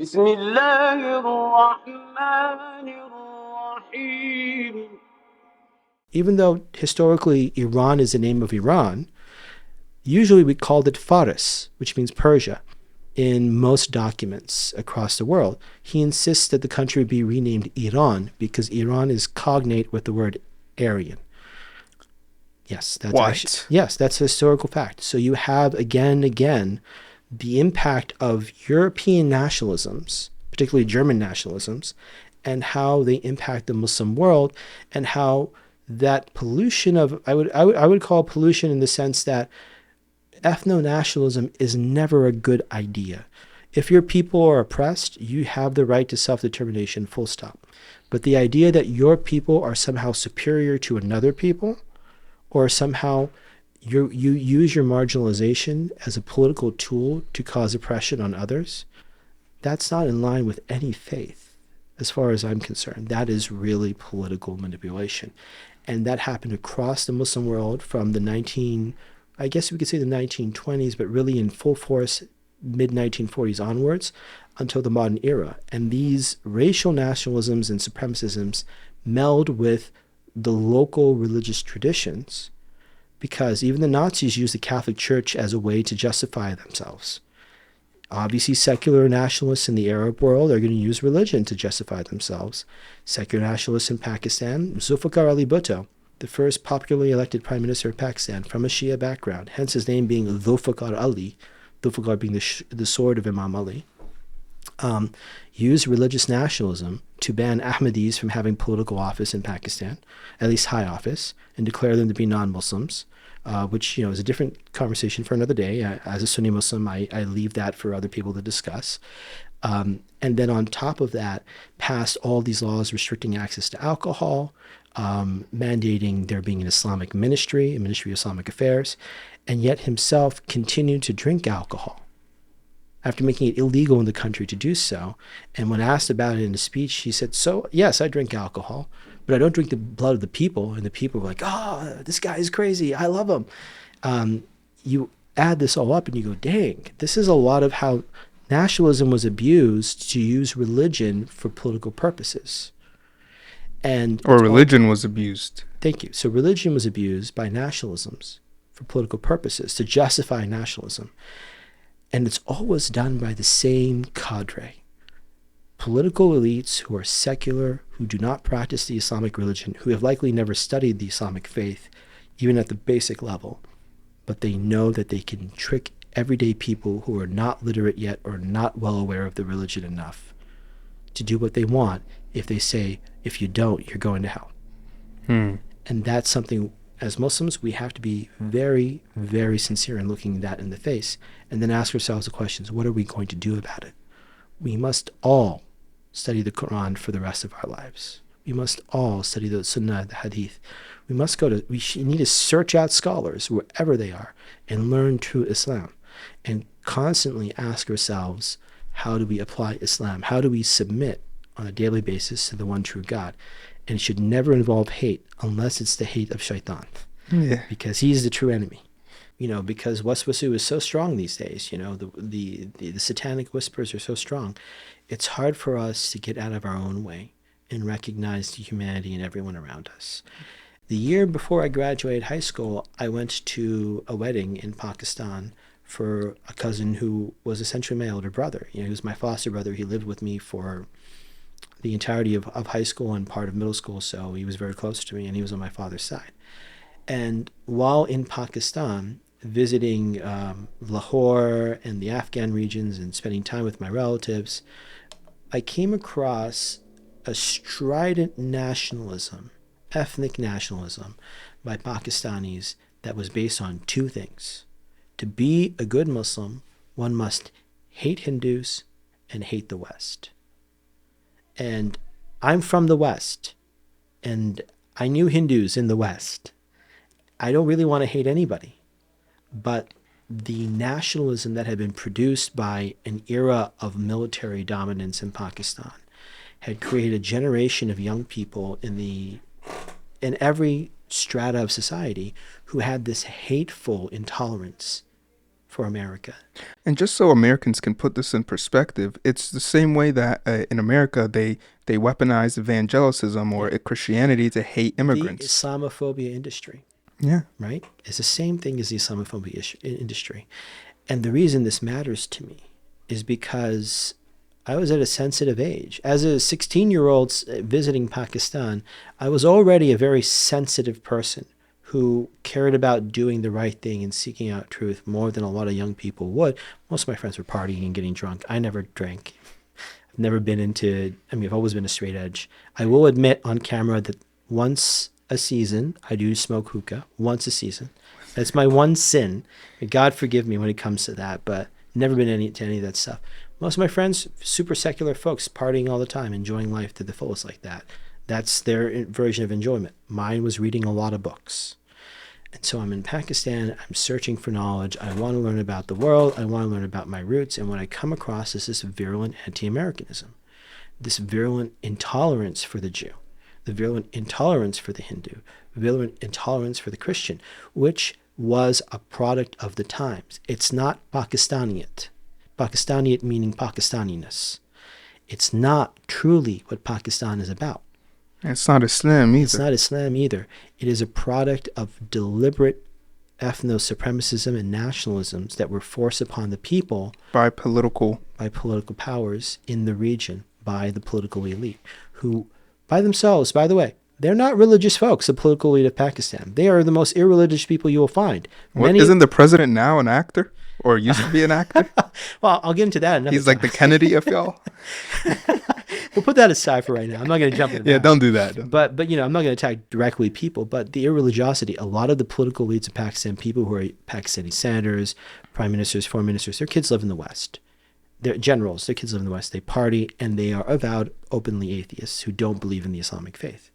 بسم الله الرحمن الرحيم. Even though historically Iran is the name of Iran, usually we called it Faris, which means Persia, in most documents across the world. He insists that the country be renamed Iran because Iran is cognate with the word Aryan. Yes, that's a historical fact. So you have again and again the impact of European nationalisms, particularly German nationalisms, and how they impact the Muslim world, and how that pollution of I would call pollution in the sense that ethno-nationalism is never a good idea. If your people are oppressed, you have the right to self-determination, full stop. But the idea that your people are somehow superior to another people, or somehow you use your marginalization as a political tool to cause oppression on others, that's not in line with any faith, as far as I'm concerned. That is really political manipulation. And that happened across the Muslim world from the 1920s, but really in full force mid-1940s onwards until the modern era. And these racial nationalisms and supremacisms meld with the local religious traditions, because even the Nazis used the Catholic Church as a way to justify themselves. Obviously, secular nationalists in the Arab world are going to use religion to justify themselves. Secular nationalists in Pakistan, Zulfikar Ali Bhutto, the first popularly elected prime minister of Pakistan from a Shia background, hence his name being Zulfikar Ali, Zulfikar being the sword of Imam Ali, used religious nationalism to ban Ahmadis from having political office in Pakistan, at least high office, and declare them to be non-Muslims, which is a different conversation for another day. As a Sunni Muslim, I leave that for other people to discuss. And then on top of that, passed all these laws restricting access to alcohol, mandating there being an Islamic ministry, a Ministry of Islamic Affairs, and yet himself continued to drink alcohol after making it illegal in the country to do so. And when asked about it in a speech, he said, so, yes, I drink alcohol, but I don't drink the blood of the people. And the people were like, oh, this guy is crazy. I love him. You add this all up and you go, dang, this is a lot of how nationalism was abused to use religion for political purposes. Or religion was abused. Thank you. So religion was abused by nationalisms for political purposes to justify nationalism. And it's always done by the same cadre. Political elites who are secular, who do not practice the Islamic religion, who have likely never studied the Islamic faith, even at the basic level, but they know that they can trick everyday people who are not literate yet or not well aware of the religion enough to do what they want if they say, if you don't, you're going to hell. And that's something, as Muslims, we have to be very, very sincere in looking that in the face, and then ask ourselves the questions, what are we going to do about it? We must all study the Quran for the rest of our lives. We must all study the Sunnah, the Hadith. We need to search out scholars wherever they are and learn true Islam, and constantly ask ourselves, how do we apply Islam? How do we submit on a daily basis to the one true God? And it should never involve hate unless it's the hate of shaitan. Yeah. Because he's the true enemy. Because waswasu is so strong these days, the satanic whispers are so strong. It's hard for us to get out of our own way and recognize the humanity in everyone around us. The year before I graduated high school, I went to a wedding in Pakistan for a cousin who was essentially my elder brother. He was my foster brother. He lived with me for the entirety of high school and part of middle school, so he was very close to me, and he was on my father's side. And while in Pakistan, visiting Lahore and the Afghan regions and spending time with my relatives, I came across a strident nationalism, ethnic nationalism by Pakistanis that was based on two things. To be a good Muslim, one must hate Hindus and hate the West. And I'm from the West, and I knew Hindus in the West. I don't really want to hate anybody, but the nationalism that had been produced by an era of military dominance in Pakistan had created a generation of young people in every strata of society who had this hateful intolerance for America. And just so Americans can put this in perspective, it's the same way that in America they weaponize evangelicism or Christianity to hate immigrants. The Islamophobia industry. Yeah. Right? It's the same thing as the Islamophobia industry. And the reason this matters to me is because I was at a sensitive age. As a 16-year-old visiting Pakistan, I was already a very sensitive person who cared about doing the right thing and seeking out truth more than a lot of young people would. Most of my friends were partying and getting drunk. I never drank. I've never been I've always been a straight edge. I will admit on camera that once a season, I do smoke hookah. Once a season. That's my one sin. God forgive me when it comes to that, but never been into any of that stuff. Most of my friends, super secular folks, partying all the time, enjoying life to the fullest like that. That's their version of enjoyment. Mine was reading a lot of books. And so I'm in Pakistan. I'm searching for knowledge. I want to learn about the world. I want to learn about my roots. And what I come across is this virulent anti-Americanism, this virulent intolerance for the Jew, the virulent intolerance for the Hindu, virulent intolerance for the Christian, which was a product of the times. It's not Pakistaniyat. Pakistaniyat meaning Pakistaniness. It's not truly what Pakistan is about. It's not Islam either. It's not Islam either. It is a product of deliberate ethno-supremacism and nationalisms that were forced upon the people by political powers in the region, by the political elite, who by themselves, by the way, they're not religious folks, the political elite of Pakistan. They are the most irreligious people you will find. Isn't the president now an actor? Or used to be an actor? Well, I'll get into that another He's like the Kennedy of y'all. We'll put that aside for right now. I'm not going to jump into that. Yeah, don't do that. But I'm not going to attack directly people. But the irreligiosity, a lot of the political elites of Pakistan, people who are Pakistani senators, prime ministers, foreign ministers, their kids live in the West. They're generals. Their kids live in the West. They party, and they are avowed openly atheists who don't believe in the Islamic faith.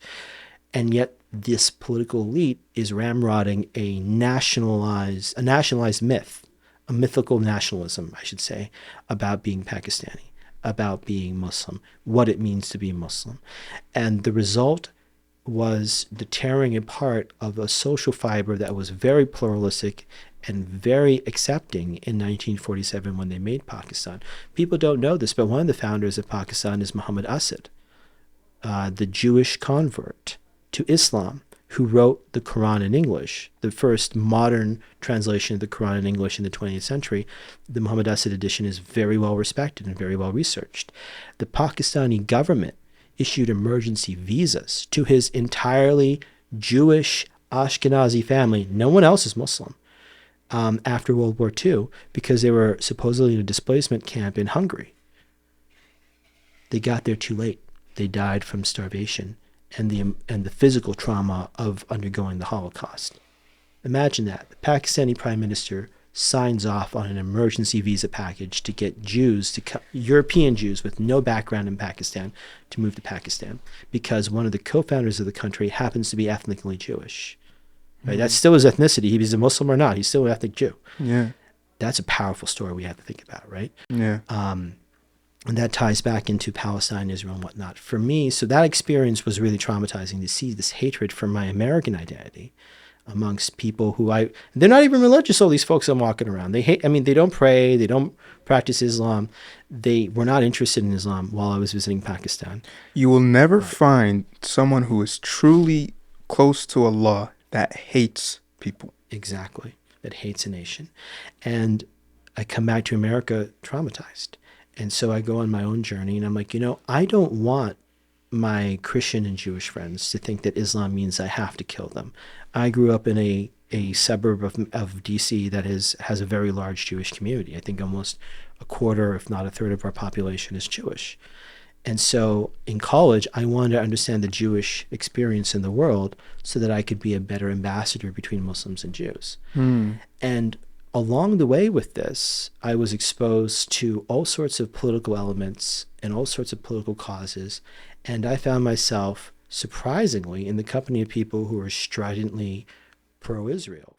And yet this political elite is ramrodding a nationalized myth, a mythical nationalism, I should say, about being Pakistani, about being Muslim, what it means to be Muslim. And the result was the tearing apart of a social fiber that was very pluralistic and very accepting in 1947 when they made Pakistan. People don't know this, but one of the founders of Pakistan is Muhammad Asad, the Jewish convert to Islam, who wrote the Quran in English, the first modern translation of the Quran in English in the 20th century. The Muhammad Asad edition is very well respected and very well researched. The Pakistani government issued emergency visas to his entirely Jewish Ashkenazi family. No one else is Muslim. After World War II, because they were supposedly in a displacement camp in Hungary. They got there too late. They died from starvation and the physical trauma of undergoing the Holocaust. Imagine that. The Pakistani prime minister signs off on an emergency visa package to get Jews, European Jews with no background in Pakistan, to move to Pakistan because one of the co-founders of the country happens to be ethnically Jewish. Right? That's still his ethnicity. He's a Muslim or not, he's still an ethnic Jew. Yeah. That's a powerful story we have to think about, right? Yeah. And that ties back into Palestine, Israel, and whatnot. For me, so that experience was really traumatizing to see this hatred for my American identity amongst people who they're not even religious, all these folks I'm walking around. They don't pray, they don't practice Islam. They were not interested in Islam while I was visiting Pakistan. You will never find someone who is truly close to Allah that hates people. Exactly. That hates a nation. And I come back to America traumatized. And so I go on my own journey and I'm like, I don't want my Christian and Jewish friends to think that Islam means I have to kill them. I grew up in a suburb of DC that has a very large Jewish community. I think almost a quarter, if not a third of our population is Jewish. And so in college, I wanted to understand the Jewish experience in the world so that I could be a better ambassador between Muslims and Jews. And along the way with this, I was exposed to all sorts of political elements and all sorts of political causes. And I found myself, surprisingly, in the company of people who were stridently pro-Israel.